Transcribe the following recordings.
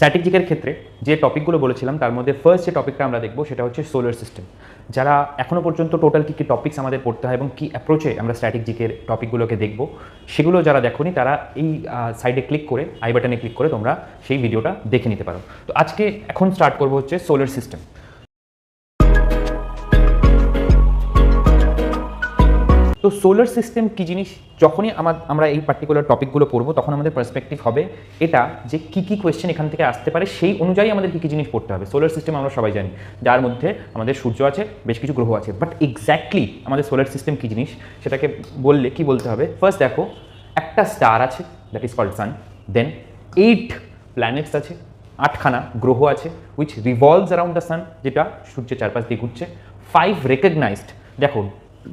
Static জিকের ক্ষেত্রে যে টপিকগুলো বলেছিলাম তার মধ্যে ফার্স্ট যে টপিকটা আমরা দেখব সেটা হচ্ছে সোলার সিস্টেম। যারা এখনও পর্যন্ত টোটাল কী কী টপিকস আমাদের পড়তে হয় এবং কী অ্যাপ্রোচে আমরা স্ট্যাটিক জিকের টপিকগুলোকে দেখব সেগুলো যারা দেখোনি তারা এই সাইডে ক্লিক করে আই বাটনে ক্লিক করে তোমরা সেই ভিডিওটা দেখে নিতে পারো। তো আজকে এখন স্টার্ট করবো হচ্ছে সোলার সিস্টেম। তো সোলার সিস্টেম কী জিনিস, যখনই আমরা এই পার্টিকুলার টপিকগুলো পড়বো তখন আমাদের পার্সপেক্টিভ হবে এটা যে কী কী কোয়েশ্চেন এখান থেকে আসতে পারে, সেই অনুযায়ী আমাদের কী কী জিনিস পড়তে হবে। সোলার সিস্টেম আমরা সবাই জানি, যার মধ্যে আমাদের সূর্য আছে, বেশ কিছু গ্রহ আছে, বাট এক্স্যাক্টলি আমাদের সোলার সিস্টেম কী জিনিস সেটাকে বললে কি বলতে হবে। ফার্স্ট দেখো, একটা স্টার আছে that is called sun, then 8 planets আছে, 8খানা গ্রহ আছে which revolves around the sun, যেটা সূর্যের চারপাশ দিয়ে ঘুরছে। 5 রেকগনাইজড, দেখো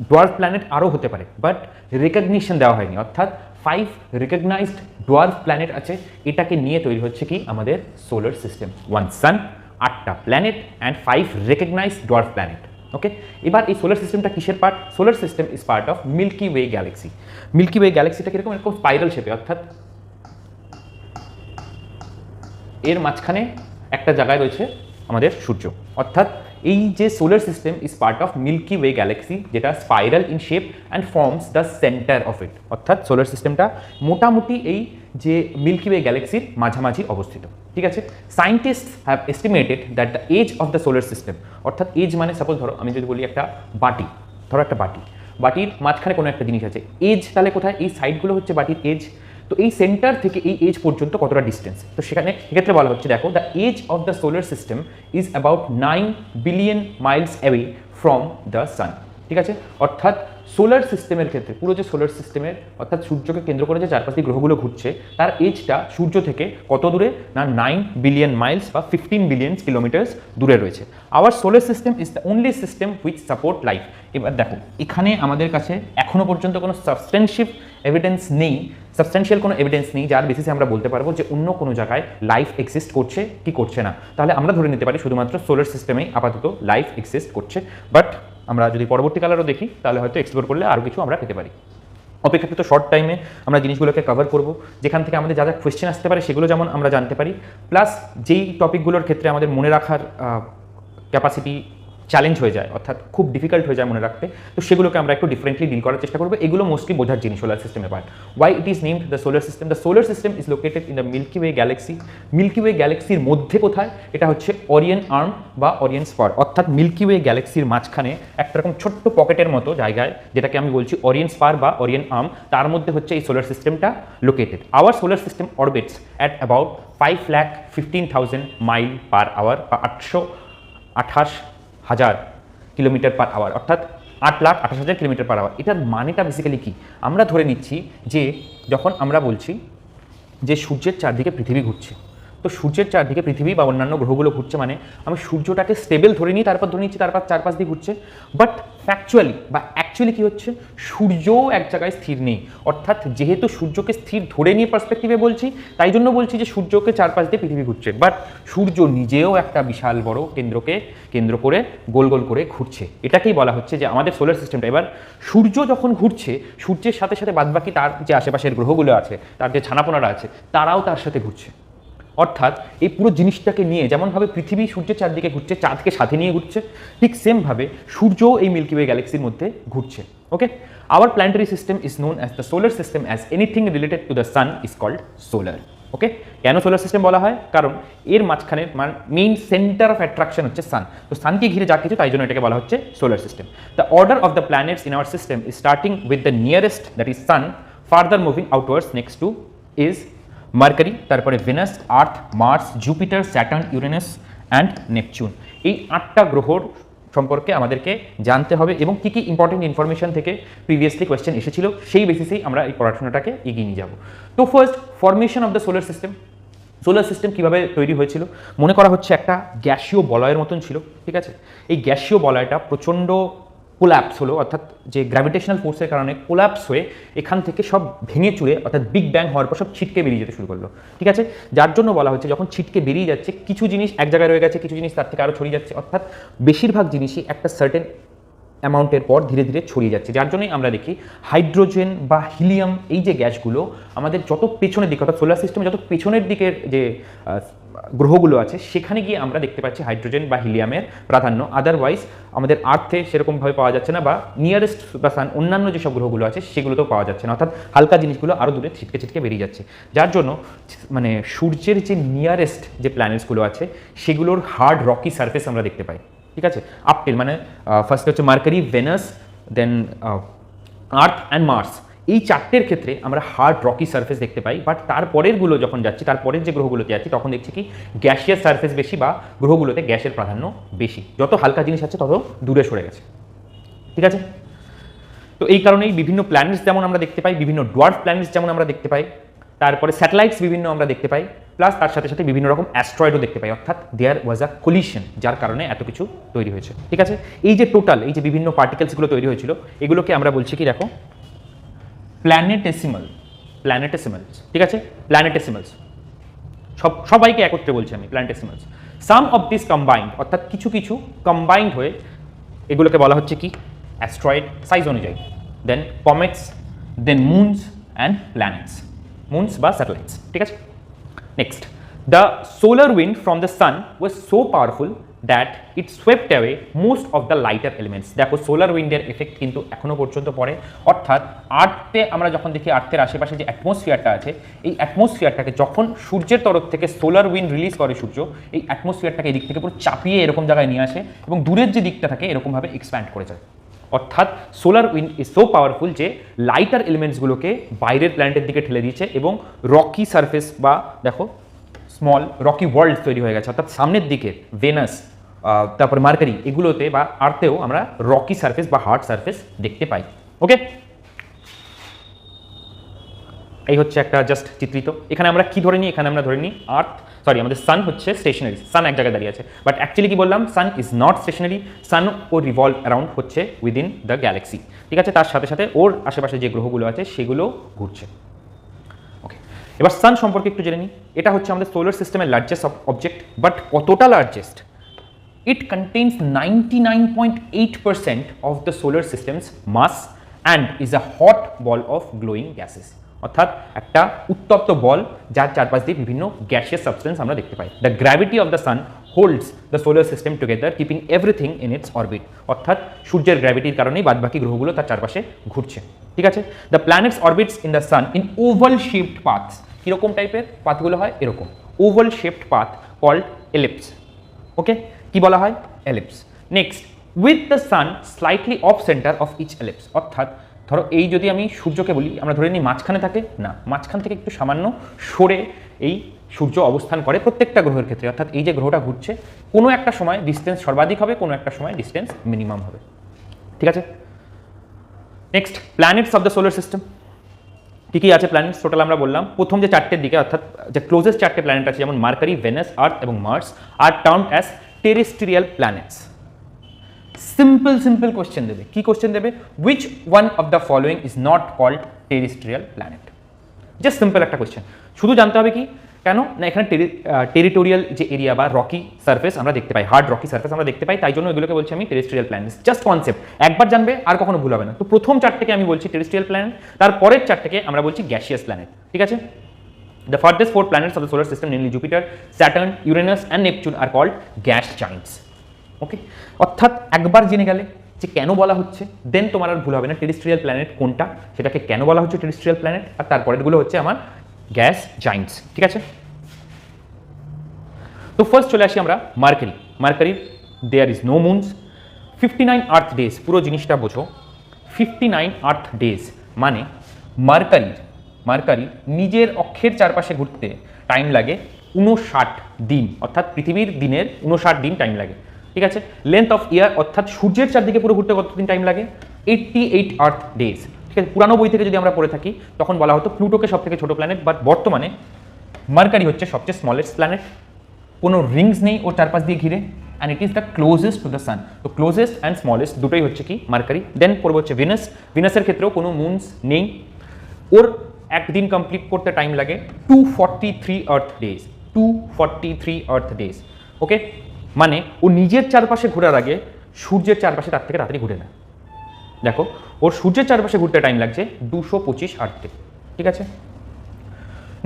ডোয়ার্ফ প্ল্যানেট আরও হতে পারে বাট রেকগনিশন দেওয়া হয়নি, অর্থাৎ 5 রেকগনাইজড ডোয়ার্ফ প্ল্যানেট আছে। এটাকে নিয়ে তৈরি হচ্ছে কি আমাদের সোলার সিস্টেম। 1 সান, 8টা planet and 5 recognized dwarf planet. Okay, এবার এই সোলার সিস্টেমটা কিসের part? Solar system is part of milky way galaxy. Milky way গ্যালাক্সিটা কীরকম? এরকম স্পাইরাল শেপে, অর্থাৎ এর মাঝখানে একটা জায়গায় রয়েছে আমাদের সূর্য, অর্থাৎ এই যে solar system is part of milky way galaxy, যেটা spiral in shape and forms the centre of it. অর্থাৎ সোলার সিস্টেমটা মোটামুটি এই যে মিল্কি ওয়ে গ্যালাক্সির মাঝামাঝি অবস্থিত। ঠিক আছে, scientist have estimated that the age of the solar system, অর্থাৎ এজ মানে সাপোজ ধরো আমি যদি বলি একটা বাটি, ধরো একটা বাটির মাঝখানে কোনো একটা জিনিস আছে, এজ তাহলে কোথায়? এই সাইডগুলো হচ্ছে বাটির এজ। তো এই সেন্টার থেকে এই এজ পর্যন্ত কতটা ডিস্টেন্স, তো সেক্ষেত্রে বলা হচ্ছে দেখো the age of the solar system is about 9 billion miles away from the sun. ঠিক আছে, অর্থাৎ সোলার সিস্টেমের ক্ষেত্রে পুরো যে সোলার সিস্টেমের অর্থাৎ সূর্যকে কেন্দ্র করে যে চারপাশে গ্রহগুলো ঘুরছে তার এজটা সূর্য থেকে কত দূরে না 9 বিলিয়ন মাইলস বা 15 বিলিয়ন কিলোমিটার্স দূরে রয়েছে। Our solar system is the only system which support life. এবার দেখো এখানে আমাদের কাছে এখনও পর্যন্ত কোনো সাবস্টেন্সিয়াল কোনো এভিডেন্স নেই যার বেসিসে আমরা বলতে পারবো যে অন্য কোনো জায়গায় লাইফ এক্সিস্ট করছে কি করছে না। তাহলে আমরা ধরে নিতে পারি শুধুমাত্র সোলার সিস্টেমেই আপাতত লাইফ এক্সিস্ট করছে, বাট আমরা যদি পরবর্তীকালেও দেখি তাহলে হয়তো এক্সপ্লোর করলে আরও কিছু আমরা পেতে পারি। অপেক্ষাকৃত শর্ট টাইমে আমরা জিনিসগুলোকে কভার করব, যেখান থেকে আমাদের যা যা কোয়েশ্চেন আসতে পারে সেগুলো যেমন আমরা জানতে পারি, প্লাস যেই টপিকগুলোর ক্ষেত্রে আমাদের মনে রাখার ক্যাপাসিটি চ্যালেঞ্জ হয়ে যায়, অর্থাৎ খুব ডিফিকাল্ট হয়ে যায় মনে রাখতে, তো সেগুলোকে আমরা একটু ডিফারেন্টলি ডিল করার চেষ্টা করবো। এগুলো মোস্টলি বোঝার জিনিস সোলার সিস্টেমের part. Why it is named the solar system? The solar system is located in the Milky way galaxy. Milky Way গ্যালাক্সির মধ্যে কোথায়? এটা হচ্ছে ওরিয়ন আর্ম বা ওরিয়ন স্পার, অর্থাৎ মিল্কি ওয়ে গ্যালাক্সির মাঝখানে একটা রকম ছোট্ট পকেটের মতো জায়গায়, যেটাকে আমি বলছি ওরিয়ন স্পার বা ওরিয়ন আর্ম, তার মধ্যে হচ্ছে এই সোলার সিস্টেমটা located. Our solar system orbits at about 5,15,000 mile per hour বা 828,000 কিলোমিটার পার আওয়ার, অর্থাৎ 8,28,000 কিলোমিটার পার আওয়ার। এটার মানেটা বেসিক্যালি কি? আমরা ধরে নিচ্ছি যে যখন আমরা বলছি যে সূর্যের চারদিকে পৃথিবী ঘুরছে, তো সূর্যের চারদিকে পৃথিবী বা অন্যান্য গ্রহগুলো ঘুরছে, মানে আমি সূর্যটাকে স্টেবল ধরে নিই, তারপর ধরে নিচ্ছি তারপর চারপাশ দিয়ে ঘুরছে, বাট ফ্যাকচুয়ালি বা অ্যাকচুয়ালি কী হচ্ছে, সূর্যও এক জায়গায় স্থির নেই। অর্থাৎ যেহেতু সূর্যকে স্থির ধরে নিয়ে পার্সপেক্টিভে বলছি, তাই জন্য বলছি যে সূর্যকে চারপাশ দিয়ে পৃথিবী ঘুরছে, বাট সূর্য নিজেও একটা বিশাল বড় কেন্দ্রকে কেন্দ্র করে গোল গোল করে ঘুরছে। এটাকেই বলা হচ্ছে যে আমাদের সোলার সিস্টেমটা। এবার সূর্য যখন ঘুরছে, সূর্যের সাথে সাথে বাদবাকি তার যে আশেপাশের গ্রহগুলো আছে, তার যে ছানাপোনারা আছে, তারাও তার সাথে ঘুরছে। অর্থাৎ এই পুরো জিনিসটাকে নিয়ে যেমনভাবে পৃথিবী সূর্যের চারদিকে ঘুরছে, চাঁদকে সাথে নিয়ে ঘুরছে, ঠিক সেমভাবে সূর্যও এই মিল্কি ওয়ে গ্যালাক্সির মধ্যে ঘুরছে। Okay, our planetary system is known as the solar system, as anything related to the sun is called solar. Okay, কেন সোলার সিস্টেম বলা হয়? কারণ এর মাঝখানে মেইন সেন্টার অফ অ্যাট্রাকশন হচ্ছে সান, তো সানকে ঘিরে যা কিছু, তাই জন্য এটাকে বলা হচ্ছে solar system. The order of the planets in our system is starting with the nearest, that is sun, further moving outwards next to is Mercury, তারপরে Venus, Earth, Mars, Jupiter, Saturn, Uranus and Neptune. এই 8টা গ্রহর সম্পর্কে আমাদেরকে জানতে হবে এবং কী কী ইম্পর্টেন্ট ইনফরমেশন থেকে প্রিভিয়াসলি কোয়েশ্চেন এসেছিল সেই বেসিসেই আমরা এই পড়াশোনাটাকে এগিয়ে নিয়ে যাব। তো first, formation of the solar system. Solar system কীভাবে তৈরি হয়েছিল? মনে করা হচ্ছে একটা গ্যাসীয় বলয়ের মতন ছিল। ঠিক আছে, এই গ্যাসীয় বলয়টা প্রচণ্ড কোল্যাপস হলো, অর্থাৎ যে গ্র্যাভিটেশনাল ফোর্সের কারণে কোল্যাপস হয়ে এখান থেকে সব ভেঙে চুরে, অর্থাৎ বিগ ব্যাং হওয়ার পর সব ছিটকে বেরিয়ে যেতে শুরু করলো। ঠিক আছে, যার জন্য বলা হচ্ছে যখন ছিটকে বেরিয়ে যাচ্ছে, কিছু জিনিস এক জায়গায় রয়ে গেছে, কিছু জিনিস তার থেকে আরও ছড়িয়ে যাচ্ছে, অর্থাৎ বেশিরভাগ জিনিসই একটা সার্টেন অ্যামাউন্টের পর ধীরে ধীরে ছড়িয়ে যাচ্ছে, যার জন্যই আমরা দেখি হাইড্রোজেন বা হিলিয়াম এই যে গ্যাসগুলো আমাদের যত পেছনের দিকে, অর্থাৎ সোলার সিস্টেমে যত পেছনের দিকের যে গ্রহগুলো আছে সেখানে গিয়ে আমরা দেখতে পাচ্ছি হাইড্রোজেন বা হিলিয়ামের প্রাধান্য, আদারওয়াইজ আমাদের আর্থে সেরকমভাবে পাওয়া যাচ্ছে না, বা নিয়ারেস্ট বা সান অন্যান্য যেসব গ্রহগুলো আছে সেগুলোতেও পাওয়া যাচ্ছে না, অর্থাৎ হালকা জিনিসগুলো আরও দূরে ছিটকে ছিটকে বেরিয়ে যাচ্ছে, যার জন্য মানে সূর্যের যে নিয়ারেস্ট যে প্ল্যানেটসগুলো আছে সেগুলোর হার্ড রকি সারফেস আমরা দেখতে পাই। ঠিক আছে, আপটিল মানে ফার্স্টে হচ্ছে Mercury, Venus, then Earth and Mars, এই চারটের ক্ষেত্রে আমরা হার্ড রকি সারফেস দেখতে পাই। বাট তারপরেরগুলো যখন যাচ্ছি, তারপরের যে গ্রহগুলোতে যাচ্ছি তখন দেখছি কি গ্যাসিয়াস সারফেস বেশি, বা গ্রহগুলোতে গ্যাসের প্রাধান্য বেশি, যত হালকা জিনিস আছে তত দূরে সরে গেছে। ঠিক আছে, তো এই কারণেই বিভিন্ন প্ল্যানেটস যেমন আমরা দেখতে পাই, বিভিন্ন ডোয়ার্ফ প্ল্যানেটস যেমন আমরা দেখতে পাই, তারপরে স্যাটেলাইটস বিভিন্ন আমরা দেখতে পাই, প্লাস তার সাথে সাথে বিভিন্ন রকম অ্যাস্ট্রয়েডও দেখতে পাই, অর্থাৎ দেয়ার ওয়াজ আ কলিশন, যার কারণে এত কিছু তৈরি হয়েছে। ঠিক আছে, এই যে টোটাল এই যে বিভিন্ন পার্টিকেলসগুলো তৈরি হয়েছিল এগুলোকে আমরা বলছি কি, দেখো প্ল্যানেটেসিমালস। ঠিক আছে, প্ল্যানেটেসিমালস সবাইকে একত্রে বলছি আমি, প্ল্যানেটেসিমালস। সাম অফ দিস কম্বাইন্ড, অর্থাৎ কিছু কিছু কম্বাইন্ড হয়ে এগুলোকে বলা হচ্ছে কি অ্যাস্ট্রয়েড সাইজ অনুযায়ী, দেন comets, then moons and planets, moons বা স্যাটেলাইটস। ঠিক আছে, next, the solar wind from the San was so powerful that it swept away most of the lighter elements. দেখো সোলার উইন্ডের এফেক্ট কিন্তু এখনো পর্যন্ত পড়ে, অর্থাৎ আর্থে আমরা যখন দেখি আর্থের আশেপাশে যে অ্যাটমসফিয়ারটা আছে, এই অ্যাটমসফিয়ারটাকে যখন সূর্যের তরফ থেকে সোলার উইন্ড রিলিজ করে সূর্য, এই অ্যাটমসফিয়ারটাকে এই দিক থেকে পুরো চাপিয়ে এরকম জায়গায় নিয়ে আসে এবং দূরের যে দিকটা থাকে এরকমভাবে এক্সপ্যান্ড করে যায়। অর্থাৎ solar wind is so powerful যে লাইটার এলিমেন্টসগুলোকে বাইরের প্ল্যানেটের দিকে ঠেলে দিয়েছে এবং রকি সারফেস বা দেখো স্মল রকি ওয়ার্ল্ড তৈরি হয়ে গেছে, অর্থাৎ সামনের দিকে ভেনাস, তারপরে মার্কারি, এগুলোতে বা আর্থেও আমরা রকি সারফেস বা হার্ড সারফেস দেখতে পাই। ওকে, এই হচ্ছে একটা জাস্ট চিত্রিত। এখানে আমরা কি ধরে নিই, এখানে আমরা ধরে নিই আমাদের সান হচ্ছে স্টেশনারি, সান এক জায়গায় দাঁড়িয়ে আছে, বাট অ্যাকচুয়ালি কি বললাম, sun is not stationary, sun ও রিভলভ অ্যারাউন্ড হচ্ছে উইদিন দ্য গ্যালাক্সি। ঠিক আছে, তার সাথে সাথে ওর আশেপাশে যে গ্রহগুলো আছে সেগুলো ঘুরছে। ওকে, এবার সান সম্পর্কে একটু জেনে নিই। এটা হচ্ছে আমাদের সোলার সিস্টেমের লার্জেস্ট অবজেক্ট, বাট কতটা largest? It contains 99.8% of the solar system's mass and is a hot ball of glowing gases. অর্থাৎ একটা উত্তপ্ত বল যার চারপাশ দিয়ে বিভিন্ন গ্যাসিয়াস সাবস্টেন্স আমরা দেখতে পাই। The gravity of the sun holds the solar system together keeping everything in its orbit. অর্থাৎ সূর্যের গ্র্যাভিটির কারণেই বাদবাকি গ্রহগুলো তার চারপাশে ঘুরছে। ঠিক আছে, the planets orbits in the sun in oval shaped paths. কীরকম টাইপের পাথগুলো হয়? এরকম oval shaped path called ellipse. Okay, কি বলা হয়? Ellipse. Next, with the sun slightly off centre of each ellipse. অর্থাৎ ধরো এই যদি আমি সূর্যকে বলি, আমরা ধরে নিই মাঝখানে থাকে না, মাঝখান থেকে একটু সামান্য সরে এই সূর্য অবস্থান করে প্রত্যেকটা গ্রহের ক্ষেত্রে। অর্থাৎ এই যে গ্রহটা ঘুরছে কোনো একটা সময় ডিস্টেন্স সর্বাধিক হবে, কোনো একটা সময় ডিস্টেন্স মিনিমাম হবে। ঠিক আছে, next, planets of the solar system. কী কী আছে প্ল্যানেটস? টোটাল আমরা বললাম প্রথম যে চারটের দিকে, অর্থাৎ যে ক্লোজেস্ট চারটে প্ল্যানেট আছে যেমন মার্কারি, ভেনাস, আর্থ এবং Mars are termed as terrestrial planets. Simple question দেবে। কি কোশ্চেন দেবে? Which one of the following is not called terrestrial planet? Just simple একটা কোশ্চেন। শুধু জানতে হবে কি কেন না, এখানে টেরিটোরিয়াল যে এরিয়া বা রকি সারফেস আমরা দেখতে পাই, হার্ড রকি সারফেস আমরা দেখতে পাই, তাই জন্য এগুলোকে বলছি আমি টেরেস্ট্রিয়াল প্ল্যানেটস। জাস্ট কনসেপ্ট, একবার জানবে আর কখনো ভুল হবে না। তো প্রথম চারটেকে আমি বলছি টেরেস্ট্রিয়াল প্ল্যানেট, তারপরের চারটেকে আমরা বলছি গ্যাসিয়াস প্ল্যানেট। ঠিক আছে, the farthest four planets of the solar system, namely Jupiter, Saturn, Uranus and Neptune, are called gas giants. ওকে, অর্থাৎ একবার জেনে গেলে যে কেন বলা হচ্ছে, দেন তোমার আর ভুল হবে না টেরেস্ট্রিয়াল প্ল্যানেট কোনটা, সেটাকে কেন বলা হচ্ছে টেরেস্ট্রিয়াল প্ল্যানেট, আর তারপরেরগুলো হচ্ছে আমার গ্যাস জাইন্টস। ঠিক আছে, তো ফার্স্ট চলে আসি আমরা মার্কারির there is no moons, 59 earth days. পুরো জিনিসটা বোঝো, 59 আর্থ ডেজ মানে মার্কারি নিজের অক্ষের চারপাশে ঘুরতে টাইম লাগে 59 দিন, অর্থাৎ পৃথিবীর দিনের 59 দিন টাইম লাগে। ঠিক আছে, লেন্থ অফ ইয়ার অর্থাৎ সূর্যের চারদিকে পুরো ঘুরতে কতদিন টাইম লাগে? 88 আর্থ ডেজ। ঠিক আছে, পুরানো বই থেকে যদি আমরা পড়ে থাকি তখন বলা হতো প্লুটোকে সব থেকে ছোট প্ল্যানেট, বাট বর্তমানে মার্কারি হচ্ছে সবচেয়ে স্মলেস্ট প্ল্যানেট, কোনো রিংস নেই ওর চারপাশ দিয়ে ঘিরে, and it is the closest to the সান। তো ক্লোজেস্ট অ্যান্ড স্মলেস্ট দুটোই হচ্ছে কি মার্কারি। দেন পড়বো হচ্ছে ভিনাসের ক্ষেত্রেও কোনো মুনস নেই, ওর একদিন কমপ্লিট করতে টাইম লাগে 243 আর্থ ডেজ, 243 আর্থ ডেজ। ওকে, মানে ও নিজের চারপাশে ঘোরার আগে সূর্যের চারপাশে তার থেকে তাড়াতাড়ি ঘুরে না। দেখো ওর সূর্যের চারপাশে ঘুরতে টাইম লাগছে 225 আর্থ ডে। ঠিক আছে,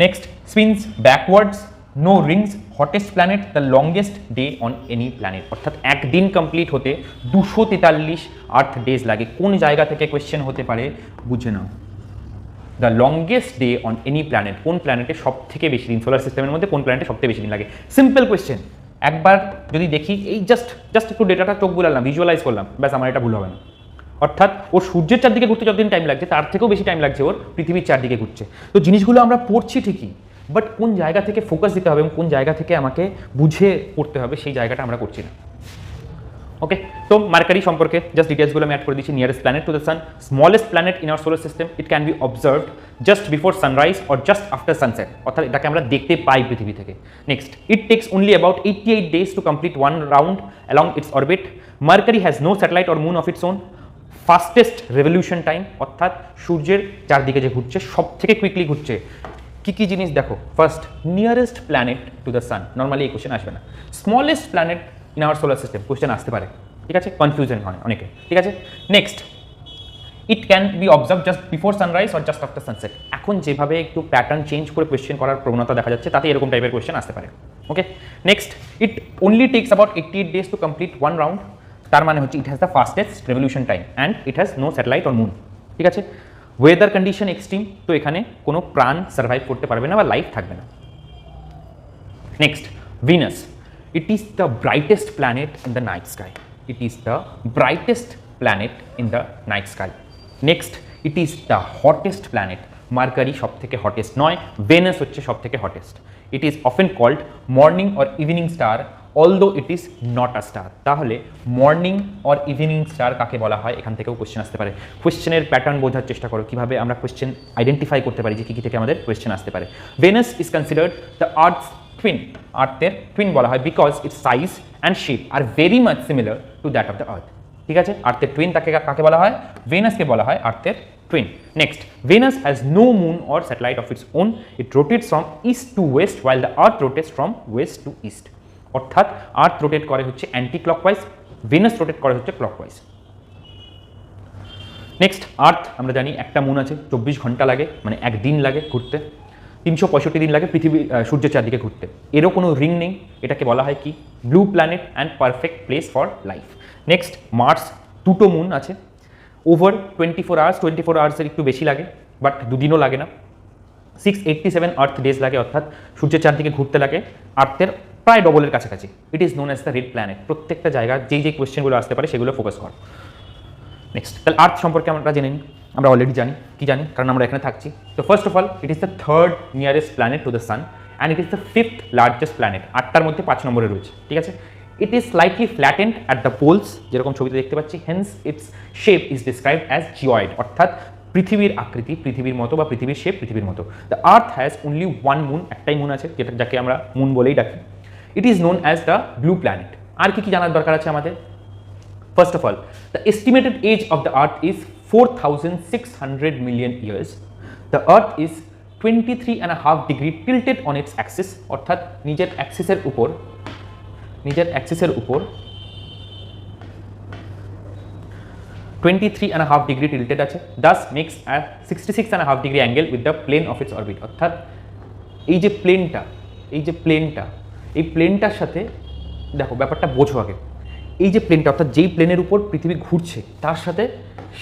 next, spins backwards no rings, hottest planet, the longest day on any planet, অর্থাৎ একদিন কমপ্লিট হতে 243 আর্থ ডেজ লাগে। কোন জায়গা থেকে কোয়েশ্চেন হতে পারে বুঝে নাও। The longest day on any planet, কোন প্ল্যানেটে সব থেকে বেশি দিন, সোলার সিস্টেমের মধ্যে কোন প্ল্যানেটে সব থেকে বেশি দিন লাগে। সিম্পল কোয়েশ্চেন, একবার যদি দেখি এই জাস্ট একটু ডেটাটা চোখ বুলালাম, ভিজুয়ালাইজ করলাম, ব্যাস আমার এটা ভুল হবে না। অর্থাৎ ওর সূর্যের চারদিকে ঘুরতে যতদিন টাইম লাগছে তার থেকেও বেশি টাইম লাগছে ওর পৃথিবীর চারদিকে ঘুরছে। তো জিনিসগুলো আমরা পড়ছি ঠিকই, বাট কোন জায়গা থেকে ফোকাস দিতে হবে এবং কোন জায়গা থেকে আমাকে বুঝে পড়তে হবে সেই জায়গাটা আমরা করছি না। ওকে, তো মার্কারি সম্পর্কে জাস্ট ডিটেলসগুলো আমি অ্যাড করে দিচ্ছি। Nearest planet to the sun, smallest planet in our solar system, it can be observed just before sunrise or just after sunset, অর্থাৎ এটাকে আমরা দেখতে পাই পৃথিবী থেকে। Next, it takes only about 88 days to complete one round along its orbit. Mercury has no satellite or moon of its own. Fastest revolution time, অর্থাৎ সূর্যের চারদিকে যে ঘুরছে সব থেকে কুইকলি ঘুরছে। কি কি জিনিস দেখো, first nearest planet to the San, normally এই কোশ্চেন আসবে না। Smallest planet in our solar system, question আসতে পারে, ঠিক আছে, কনফিউশন হয় অনেকে, ঠিক আছে। Next, it can B observe just before sunrise or just after sunset. এখন যেভাবে একটু প্যাটার্ন চেঞ্জ করে কোয়েশ্চেন করার প্রবণতা দেখা যাচ্ছে তাতে এরকম টাইপের কোয়েশ্চেন আসতে পারে। Okay, next, it only takes about 88 days to complete one round, তার মানে হচ্ছে it has the fastest revolution time and it has no satellite or moon, ঠিক আছে। ওয়েদার কন্ডিশন এক্সট্রিম, তো এখানে কোনো প্রাণ সার্ভাইভ করতে পারবে না বা লাইফ থাকবে না। Next, Venus, it is the brightest planet in the night sky. It is the brightest planet in the night sky. Next, it is the hottest planet. Mercury সব থেকে হটেস্ট নয়, ভেনাস হচ্ছে সব থেকে hottest. It is often called morning or evening star, although it is not a star. তাহলে morning or evening star কাকে বলা হয়, এখান থেকেও কোয়েশ্চেন আসতে পারে। কোয়েশ্চেনের প্যাটার্ন বোঝার চেষ্টা করো, কিভাবে আমরা কোয়েশ্চেন আইডেন্টিফাই করতে পারি যে কী কী থেকে আমাদের কোয়েশ্চেন আসতে পারে। Venus is considered the earth's twin, আর্থের টুইন বলা হয় because its size and shape are very much similar to that of the earth, ঠিক আছে। আর্থের টুইন তাকে কাকে বলা হয়, ভেনাসকে বলা হয় আর্থের টুইন। Next, Venus has no moon or satellite of its own, it rotates from east to west while the earth rotates from west to east, অর্থাৎ আর্থ রোটেট করে হচ্ছে অ্যান্টি ক্লকওয়াইজ, ভেনাস রোটেট করে হচ্ছে ক্লকওয়াইজ। নেক্সট, আর্থ আমরা জানি একটা moon আছে, 24 ঘন্টা লাগে, মানে একদিন লাগে ঘুরতে, 365 দিন লাগে পৃথিবী সূর্যের চারদিকে ঘুরতে। এরও কোনো রিং নেই, এটাকে বলা হয় কি, blue planet and perfect place for life. Next, Mars, দুটো মুন আছে, ওভার 24 আওয়ার্স, 24 আওয়ার্সের একটু বেশি লাগে, বাট দুদিনও লাগে না। 687 আর্থ ডেজ লাগে, অর্থাৎ সূর্যের চারদিকে ঘুরতে লাগে আর্থের প্রায় ডবলের কাছাকাছি। ইট is known as the red planet. প্রত্যেকটা জায়গা যেই কোয়েশ্চেনগুলো আসতে পারে সেগুলো ফোকাস কর। নেক্সট, তাহলে আর্থ সম্পর্কে আমরা জেনে নিই, আমরা অলরেডি জানি, কি জানি, কারণ আমরা এখানে থাকছি। তো first of all, it is the third nearest planet to the sun and it is the fifth largest planet, 8টার মধ্যে 5 নম্বরে রয়েছে, ঠিক আছে। It is slightly flattened at the poles, যেরকম ছবিতে দেখতে পাচ্ছি, hence its shape is described as geoid, অর্থাৎ পৃথিবীর আকৃতি পৃথিবীর মতো বা পৃথিবীর শেপ পৃথিবীর মতো। The earth has only one moon, একটাই মুন আছে, যাকে আমরা মুন বলেই ডাকি। It is known as the blue planet. আর কি কি জানার দরকার আছে আমাদের? First of all, the estimated age of the Earth is 4,600 million years. The Earth is 23.5 degree tilted on its axis, অর্থাৎ নিজের অ্যাক্সিসের উপর 23.5 ডিগ্রি tilted আছে, thus makes a 66.5 degree angle with the plane of its orbit, অর্থাৎ এই যে প্লেনটার সাথে দেখো ব্যাপারটা বোঝো আগে। এই যে প্লেনটা, অর্থাৎ যেই প্লেনের উপর পৃথিবী ঘুরছে তার সাথে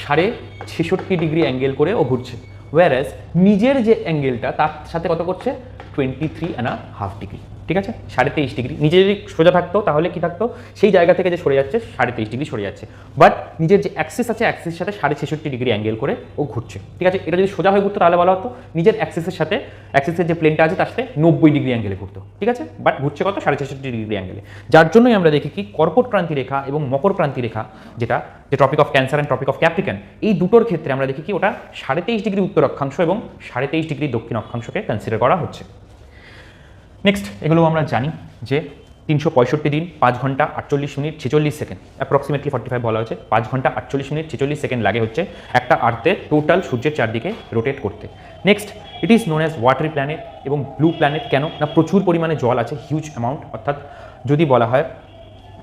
66.5 ডিগ্রি অ্যাঙ্গেল করে ও ঘুরছে, ওয়ারাজ নিজের যে অ্যাঙ্গেলটা তার সাথে কত করছে, 23.5 ডিগ্রি, ঠিক আছে, 23.5 ডিগ্রি। নিজে যদি সোজা থাকতো তাহলে কি থাকতো, সেই জায়গা থেকে যে সরে যাচ্ছে 23.5 ডিগ্রি সরে যাচ্ছে, বাট নিজের যে অ্যাক্সিস আছে অ্যাক্সিসের সাথে 66.5 ডিগ্রি অ্যাঙ্গেল করে ও ঘুরছে, ঠিক আছে। এটা যদি সোজা হয়ে ঘুরতো তাহলে বলা হতো নিজের অ্যাক্সিসের যে প্লেনটা আছে তার সাথে 90 ডিগ্রি অ্যাঙ্গেলে ঘুরতো, ঠিক আছে, বাট ঘুরছে কত, 66.5 ডিগ্রি অ্যাঙ্গেলে। যার জন্যই আমরা দেখি কি কর্কট ক্রান্তি রেখা এবং মকর ক্রান্তি রেখা, যেটা যে Tropic of Cancer and Tropic of Capricorn, এই দুটোর ক্ষেত্রে আমরা দেখি কি ওটা 23.5 ডিগ্রি উত্তর অক্ষাংশ এবং 23.5 ডিগ্রি দক্ষিণ অক্ষাংশকে কনসিডার করা হচ্ছে। নেক্সট, এগুলো আমরা জানি যে 365 দিন 5 ঘন্টা 48 মিনিট 46 সেকেন্ড, অ্যাপ্রক্সিমেটলি 45 বলা হয়েছে, 5 ঘন্টা 48 মিনিট 46 সেকেন্ড লাগে হচ্ছে একটা আর্থের টোটাল সূর্যের চারদিকে রোটেট করতে। Next, it is known as watery planet এবং ব্লু প্ল্যানেট কেন না, প্রচুর পরিমাণে জল আছে, হিউজ অ্যামাউন্ট, অর্থাৎ যদি বলা হয়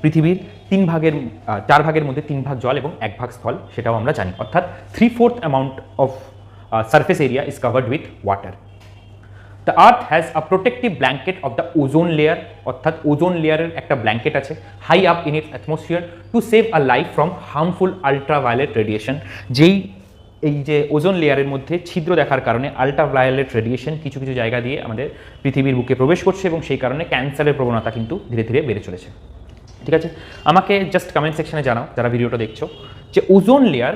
পৃথিবীর 4 ভাগের মধ্যে 3 ভাগ জল এবং 1 ভাগ স্থল, সেটাও আমরা জানি, অর্থাৎ 3/4 amount of surface area is covered with water. The earth has a protective blanket of the ozone layer, অর্থাৎ ওজোন লেয়ারের একটা ব্ল্যাঙ্কেট আছে high up in its atmosphere to save a life from harmful ultraviolet radiation. যেই এই যে ozone লেয়ারের মধ্যে ছিদ্র দেখার কারণে আল্ট্রাভায়োলেট রেডিয়েশন কিছু কিছু জায়গা দিয়ে আমাদের পৃথিবীর বুকে প্রবেশ করছে এবং সেই কারণে ক্যান্সারের প্রবণতা কিন্তু ধীরে ধীরে বেড়ে চলেছে। ঠিক আছে, আমাকে জাস্ট কমেন্ট সেকশনে জানাও যারা ভিডিওটা দেখছো যে ওজোন লেয়ার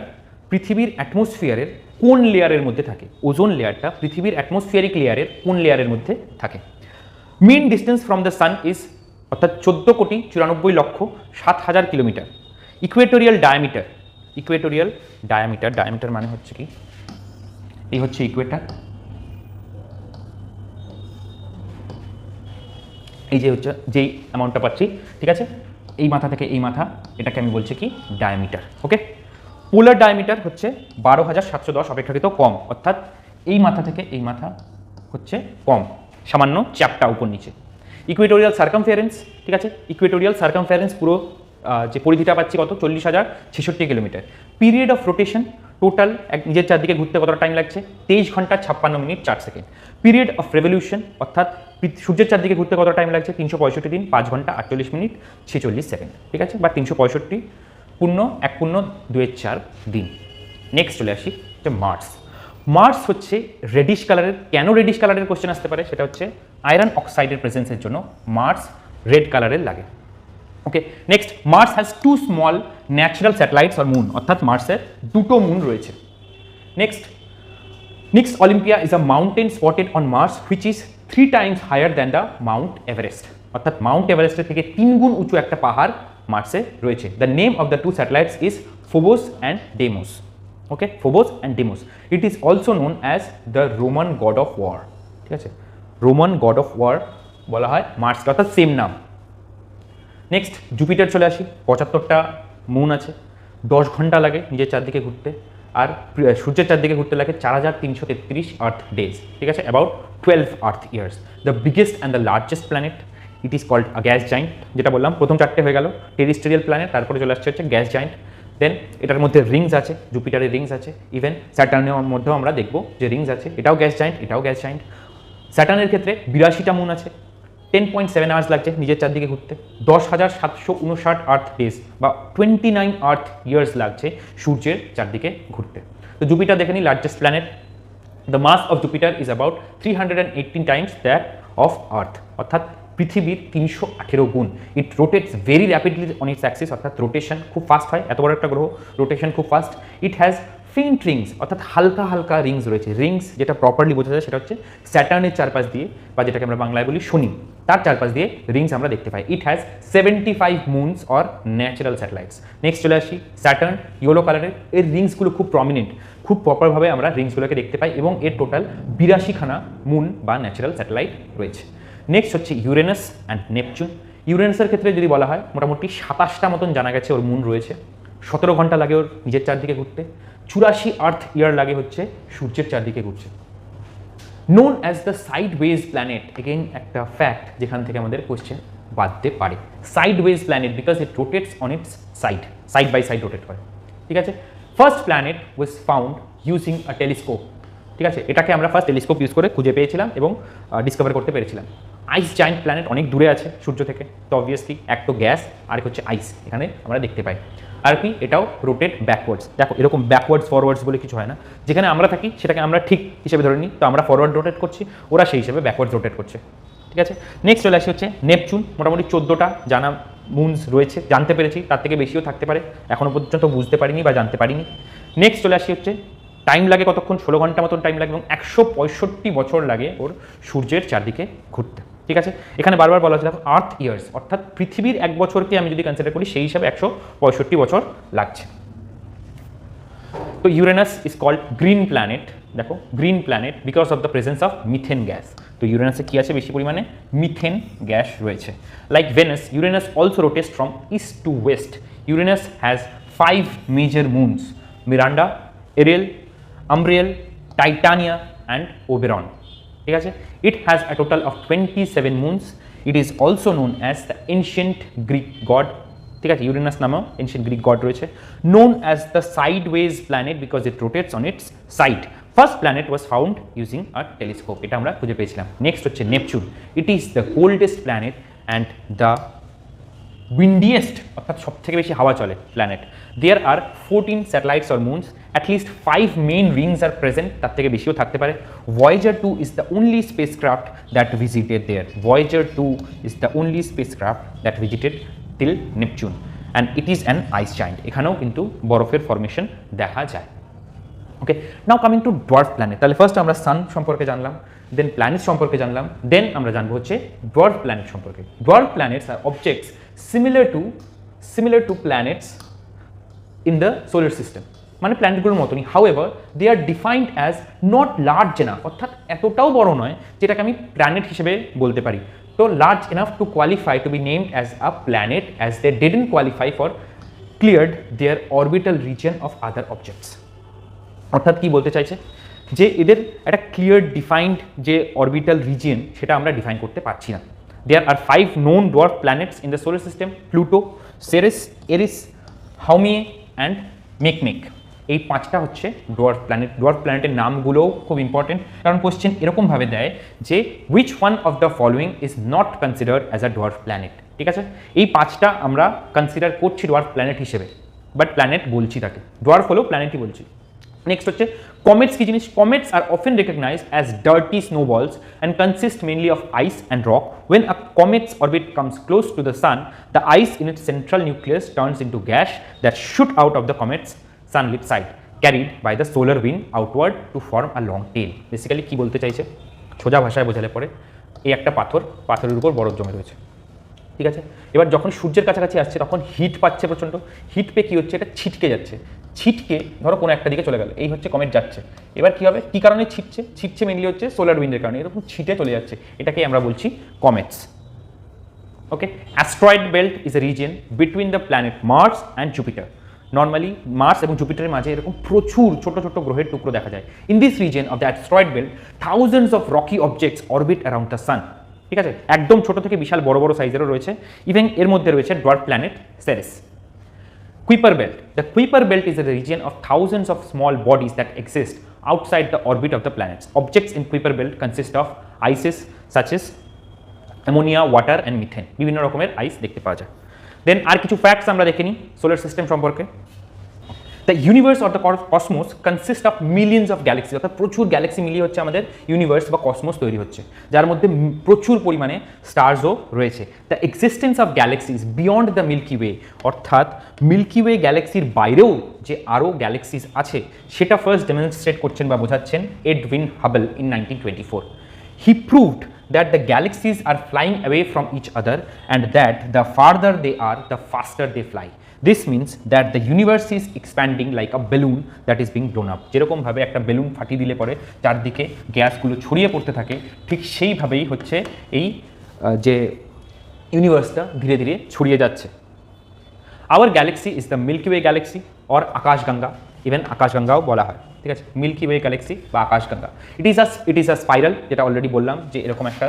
পৃথিবীর অ্যাটমসফিয়ারের কোন লেয়ারের মধ্যে থাকে। ওজোন লেয়ারটা পৃথিবীর অ্যাটমসফিয়ারিক লেয়ারের কোন লেয়ারের মধ্যে থাকে। Mean distance from the sun is অর্থাৎ 14,94,07,000 kilometre. Equatorial diameter, equatorial diameter, diameter মানে হচ্ছে কি, এই হচ্ছে ইকুয়েটার, এই যে হচ্ছে যেই অ্যামাউন্টটা পাচ্ছি, ঠিক আছে, এই মাথা থেকে এই মাথা, এটাকে আমি বলছি কি ডায়ামিটার। ওকে, পোলার ডায়ামিটার হচ্ছে 12,710 অপেক্ষাকৃত কম, অর্থাৎ এই মাথা থেকে এই মাথা হচ্ছে কম, সামান্য চ্যাপটা উপর নিচে। ইকুয়েটোরিয়াল সার্কামফারেন্স, ঠিক আছে, ইকুয়েটোরিয়াল সার্কামফারেন্স পুরো যে পরিধিটা পাচ্ছি কত, 40,066 kilometre. Period of rotation total নিজের চারদিকে ঘুরতে কতটা টাইম লাগছে, 23 ঘন্টা 56 minute 4 second. Period of revolution অর্থাৎ সূর্যের চারদিকে ঘুরতে কত টাইম লাগছে, 365 দিন 5 ঘন্টা 48 মিনিট 46 সেকেন্ড, ঠিক আছে, বা 365 পূর্ণ 1 পূর্ণ 2/4 দিন। নেক্সট চলে আসি যে মার্স। মার্স হচ্ছে রেডিশ কালারের। কেন রেডিশ কালারের কোশ্চেন আসতে পারে, সেটা হচ্ছে আয়রন অক্সাইডের প্রেজেন্সের জন্য মার্স রেড কালারের লাগে। Okay, next, Mars has 2 small natural satellites or moon, অর্থাৎ মার্সের 2টো মুন রয়েছে। Next Olympia is a mountain spotted on Mars which is 3 times higher than the Mount Everest, অর্থাৎ মাউন্ট এভারেস্টের থেকে 3 গুণ উঁচু একটা পাহাড় মার্সে রয়েছে। The name of the 2 satellites is Phobos and Deimos. Okay, Phobos and Deimos. It is also known as the Roman god of war, ঠিক আছে, রোমান গড অফ ওয়ার বলা হয় মার্সকে, অর্থাৎ সেম নাম। নেক্সট জুপিটার চলে আসি। 75টা মুন আছে, 10 ঘন্টা লাগে নিজের চারদিকে ঘুরতে, আর সূর্যের চারদিকে ঘুরতে লাগে 4,333 আর্থ ডেজ, ঠিক আছে, about 12 Earth years. The biggest and the largest planet, it is called a gas giant. যেটা বললাম প্রথম 4টে হয়ে গেল টেরিস্টেরিয়াল প্ল্যানেট, তারপরে চলে আসছে হচ্ছে গ্যাস জায়েন্ট। দেন এটার মধ্যে রিংস আছে, জুপিটারের রিংস আছে, ইভেন স্যাটার্নের মধ্যেও আমরা দেখবো যে রিংস আছে, এটাও গ্যাস জায়েন্ট, এটাও গ্যাস জায়েন্ট। স্যাটার্নের ক্ষেত্রে 82টা মুন আছে, 10.7 আওয়ার্স লাগছে নিজের চারদিকে ঘুরতে, 10,759 আর্থ ডেজ বা 29 আর্থ ইয়ার্স লাগছে সূর্যের চারদিকে ঘুরতে। তো জুপিটার দেখে নিই, largest planet. The mass of Jupiter is about 318 times that of earth, অর্থাৎ পৃথিবীর 318 গুণ। It rotates very rapidly on its axis, অর্থাৎ রোটেশন খুব ফাস্ট হয়, এত বড় একটা গ্রহ, রোটেশন খুব fast. It has faint rings, অর্থাৎ হালকা হালকা রিংস রয়েছে। রিংস যেটা প্রপারলি বোঝা যায় সেটা হচ্ছে স্যাটার্নের চারপাশ দিয়ে, বা যেটাকে আমরা বাংলায় বলি শনি, তার চারপাশ দিয়ে রিংস আমরা দেখতে পাই। It has 75 moons or natural satellites. Next চলে আসি স্যাটার্ন, ইয়েলো কালারের, এর রিংসগুলো খুব প্রমিনেন্ট, খুব প্রপারভাবে আমরা রিংসগুলোকে দেখতে পাই এবং এর টোটাল 82খানা মুন বা ন্যাচারাল স্যাটেলাইট রয়েছে। নেক্সট হচ্ছে ইউরেনাস অ্যান্ড নেপচুন। ইউরেনাসের ক্ষেত্রে যদি বলা হয় মোটামুটি 27টা মতন জানা গেছে ওর মুন রয়েছে, 17 ঘন্টা লাগে ওর নিজের চারদিকে ঘুরতে, 84 আর্থ ইয়ার লাগে হচ্ছে সূর্যের চারদিকে ঘুরছে। Known as the sideways planet, again একটা ফ্যাক্ট যেখান থেকে আমাদের কোশ্চেন বাঁধতে পারে। Sideways planet because it rotates on its side by side rotate করে, ঠিক আছে। First planet was found using a telescope, ঠিক আছে, এটাকে আমরা ফার্স্ট টেলিস্কোপ ইউজ করে খুঁজে পেয়েছিলাম এবং ডিসকভার করতে পেরেছিলাম। আইস জায়েন্ট প্ল্যানেট অনেক দূরে আছে সূর্য থেকে, তো অবভিয়াসলি এক তো গ্যাস আর এক হচ্ছে আইস, এখানে আমরা দেখতে পাই। আর কি এটাও রোটেট ব্যাকওয়ার্ডস, দেখো এরকম ব্যাকওয়ার্ডস ফরওয়ার্ডস বলে কিছু হয় না, যেখানে আমরা থাকি সেটাকে আমরা ঠিক হিসেবে ধরে নিই, তো আমরা ফরওয়ার্ড রোটেট করছি, ওরা সেই হিসেবে ব্যাকওয়ার্ডস রোটেট করছে, ঠিক আছে। নেক্সট চলে আসি হচ্ছে নেপচুন। মোটামুটি 14টা জানা মুনস রয়েছে, জানতে পেরেছি, তার থেকে বেশিও থাকতে পারে, এখনও পর্যন্ত বুঝতে পারিনি বা জানতে পারিনি। নেক্সট চলে আসি হচ্ছে টাইম লাগে কতক্ষণ, 16 ঘন্টা মতন টাইম লাগে এবং 165 বছর লাগে ওর সূর্যের চারদিকে ঘুরতে, ঠিক আছে। এখানে বারবার বলা হচ্ছে দেখো আর্থ ইয়ার্স, অর্থাৎ পৃথিবীর 1 বছরকে আমি যদি কনসিডার করি সেই হিসাবে 165 বছর লাগছে। তো Uranus is called green planet, দেখো green planet because of the presence of methane gas. তো ইউরেনাসে কি আছে, বেশি পরিমাণে মিথেন গ্যাস রয়েছে। Like Venus, Uranus also rotates from east to west. Uranus has 5 major moons, Miranda, Ariel, Umbriel, Titania and Oberon, ঠিক আছে। It has a total of 27 moons. It is also known as the ancient Greek god, ঠিক আছে, Uranus নামেও ancient Greek god রয়েছে। Known as the sideways planet because it rotates on its side. First planet was found using a telescope, এটা আমরা খুঁজে পেয়েছিলাম। Next হচ্ছে Neptune, it is the coldest planet and the windiest, অর্থাৎ সব থেকে বেশি হাওয়া চলে planet. There are 14 satellites or moons, at least 5 main rings are present, তার থেকে বেশিও থাকতে পারে। Voyager 2 is the only spacecraft that visited there, Voyager 2 is the only spacecraft that visited till Neptune and it is an ice giant, এখানেও কিন্তু বরফের formation দেখা যায়। Okay, now coming to dwarf planet, তাহলে ফার্স্ট আমরা sun সম্পর্কে জানলাম, দেন planet সম্পর্কে জানলাম, দেন আমরা জানবো হচ্ছে ডোয়ার্ফ প্ল্যানেট সম্পর্কে। Dwarf planets are objects similar to planets in the solar system, মানে প্ল্যানেটগুলোর মতনই, however they are defined as not large enough, অর্থাৎ এতটাও বড় নয় যেটাকে আমি প্ল্যানেট হিসেবে বলতে পারি। তো large enough to qualify to be named as a planet, as they didn't qualify for cleared their orbital region of other objects. অর্থাৎ কি বলতে চাইছে, যে এদের একটা ক্লিয়ার ডিফাইন্ড যে অরবিটাল রিজিয়ন সেটা আমরা ডিফাইন করতে পারছি না। There are 5 known dwarf planets in the solar system: Pluto, Ceres, Eris, Haumea and Makemake. এই 5টা হচ্ছে ডোয়ার্ফ প্ল্যানেট। ডোয়ার্ফ প্ল্যানেটের নামগুলোও খুব ইম্পর্টেন্ট, কারণ কোশ্চেন এরকমভাবে দেয় যে which one of the following is not considered as a dwarf planet. ঠিক আছে, এই 5টা আমরা কনসিডার করছি ডোয়ার্ফ প্ল্যানেট হিসেবে, বাট প্ল্যানেট বলছি তাকে, ডোয়ার্ফ হলেও প্ল্যানেটই বলছি। নেক্সট হচ্ছে কমেটস কি জিনিস। কমেটস আর often recognised as dirty snowballs and consist mainly of ice and rock. When a comet's orbit comes close to the sun, the ice in its central nucleus turns into gas that shoot out of the comet's sunlit side, carried by the solar wind outward to form a long tail. Basically কি বলতে চাইছে, সোজা ভাষায় বোঝালে পরে এই একটা পাথরের উপর বরফ জমে রয়েছে। ঠিক আছে, এবার যখন সূর্যের কাছাকাছি আসছে তখন হিট পাচ্ছে প্রচণ্ড, হিট পেয়ে কী হচ্ছে, এটা ছিটকে যাচ্ছে, ছিটকে ধরো কোনো একটা দিকে চলে গেল, এই হচ্ছে কমেট যাচ্ছে। এবার কী হবে, কী কারণে ছিটছে মেনলি হচ্ছে সোলার উইন্ডের কারণে, এরকম ছিটে চলে যাচ্ছে, এটাকেই আমরা বলছি comets. Okay, asteroid belt is a region between the planet Mars and Jupiter. Normally Mars এবং জুপিটারের মাঝে এরকম প্রচুর ছোট ছোট গ্রহের টুকরো দেখা যায়। In this region of the asteroid belt thousands of Rocky objects orbit around the sun. ঠিক আছে, একদম ছোট থেকে বিশাল বড় বড় সাইজেরও রয়েছে। ইভেন এর মধ্যে রয়েছে dwarf planet Ceres. Kuiper belt. The Kuiper belt is a region of thousands of small bodies that exist outside the orbit of the planets. Objects in Kuiper belt consist of ices such as ammonia, water and methane. বিভিন্ন রকমের আইস দেখতে পাওয়া যায়। দেন আর কিছু facts আমরা দেখে নিই solar system সম্পর্কে। The universe or the cosmos consists of millions of galaxies, অর্থাৎ প্রচুর গ্যালাক্সি মিলিয়ে হচ্ছে আমাদের ইউনিভার্স বা কসমোস তৈরি হচ্ছে, যার মধ্যে প্রচুর পরিমাণে স্টারসও রয়েছে। The existence of galaxies beyond the Milky Way, অর্থাৎ মিল্কি ওয়ে গ্যালাক্সির বাইরেও যে আরও গ্যালাক্সিজ আছে সেটা ফার্স্ট ডেমনস্ট্রেট করছেন বা বোঝাচ্ছেন Edwin Hubble in 1924. He proved that the galaxies are flying away from each other and that the farther they are, the faster they fly. This means that the universe is expanding like a balloon that is being blown up. যেরকম ভাবে একটা balloon ফাটিয়ে দিলে পরে চারদিকে গ্যাসগুলো ছড়িয়ে পড়তে থাকে, ঠিক সেইভাবেই হচ্ছে এই যে ইউনিভার্সটা ধীরে ধীরে ছড়িয়ে যাচ্ছে। Our galaxy is the Milky Way galaxy or আকাশগঙ্গা, ইভেন আকাশগঙ্গাও বলা হয়। ঠিক আছে, মিল্কি ওয়ে গ্যালাক্সি বা আকাশগঙ্গা। ইট ইজ আ স্পাইরাল, যেটা অলরেডি বললাম যে এরকম একটা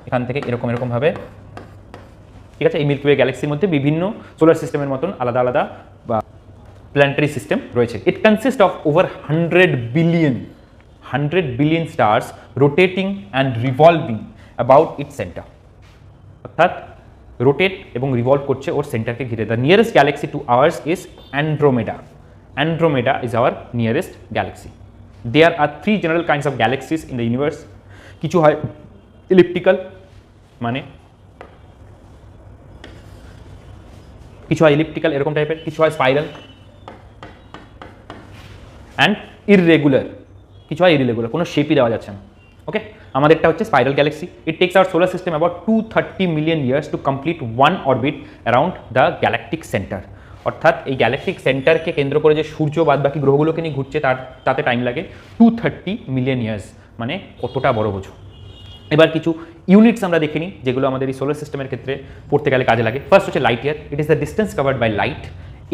এখান থেকে এরকমভাবে। ঠিক আছে, এই মিল্কি ওয়ে গ্যালাক্সির মধ্যে বিভিন্ন সোলার সিস্টেমের মতন আলাদা আলাদা বা প্ল্যানেটারি সিস্টেম রয়েছে। It consist of over 100 billion stars rotating and revolving about its centre, অর্থাৎ রোটেট এবং রিভলভ করছে ওর সেন্টারকে ঘিরে। The nearest galaxy to ours is Andromeda. Andromeda is our nearest galaxy. There are 3 general kinds of galaxies in the universe. কিছু হয় elliptical, মানে কিছু হয় elliptical এরকম টাইপের, কিছু হয় spiral and irregular, কিছু হয় irregular, কোনো শেপই দেওয়া যাচ্ছে না। ওকে, আমাদেরটা হচ্ছে spiral galaxy. It takes our solar system about 230 million years to complete one orbit around the galactic centre. অর্থাৎ এই গ্যালাকটিক সেন্টারকে কেন্দ্র করে যে সূর্য বাদ বাকি গ্রহগুলোকে নিয়ে ঘুরছে তাতে টাইম লাগে 230 মিলিয়ন ইয়ার্স, মানে কতটা বড় বোঝো। এবার কিছু ইউনিটস আমরা দেখে নিই যেগুলো আমাদের এই সোলার সিস্টেমের ক্ষেত্রে পড়তে গেলে কাজে লাগে। ফার্স্ট হচ্ছে light year. It is the distance covered by light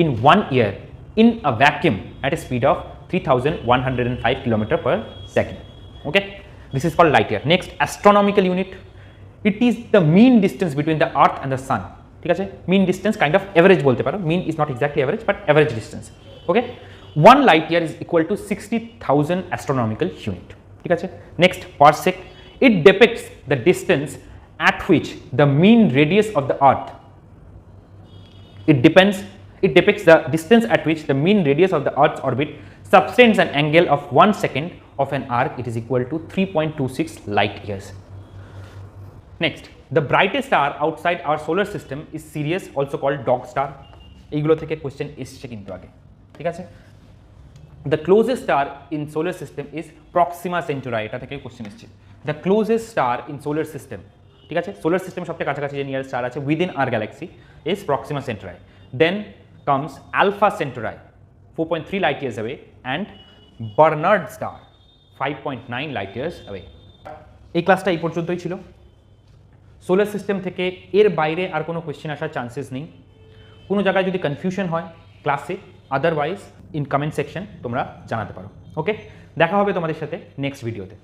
in 1 year in a vacuum at a speed of 3105 kilometre per second. Okay, this is called light year. Next astronomical unit. It is the mean distance between the Earth and the sun. ঠিক আছে, mean distance kind of average বলতে পারো, mean is not exactly average but average distance. Okay, 1 light year is equal to 60,000 astronomical unit. ঠিক আছে, next parsec, it depicts the distance at which the mean radius of the earth, it depicts the distance at which the mean radius of the earth's orbit subtends an angle of 1 second of an arc. It is equal to 3.26 light years. Next, the brightest star outside our solar system is Sirius, also called dog star. এইগুলো থেকে question এসছে কিন্তু আগে, ঠিক আছে। The closest star in solar system is Proxima Centauri, এটা থেকে question এসছে। The closest star in solar system, ঠিক আছে, সোলার সিস্টেম সবচেয়ে কাছাকাছি যে নিয়ারেস্ট স্টার আছে within our galaxy is Proxima Centauri. Then comes Alpha Centauri, 4.3 light years away, and Barnard star, 5.9 light years away. এই ক্লাসটা এই পর্যন্তই ছিল। সোলার সিস্টেম থেকে এর বাইরে আর কোনো কোয়েশ্চেন আসার চান্সেস নেই। কোনো জায়গায় যদি কনফিউশন হয় ক্লাসে, আদারওয়াইজ ইন কমেন্ট সেকশন তোমরা জানাতে পারো। ওকে, দেখা হবে তোমাদের সাথে নেক্সট ভিডিওতে।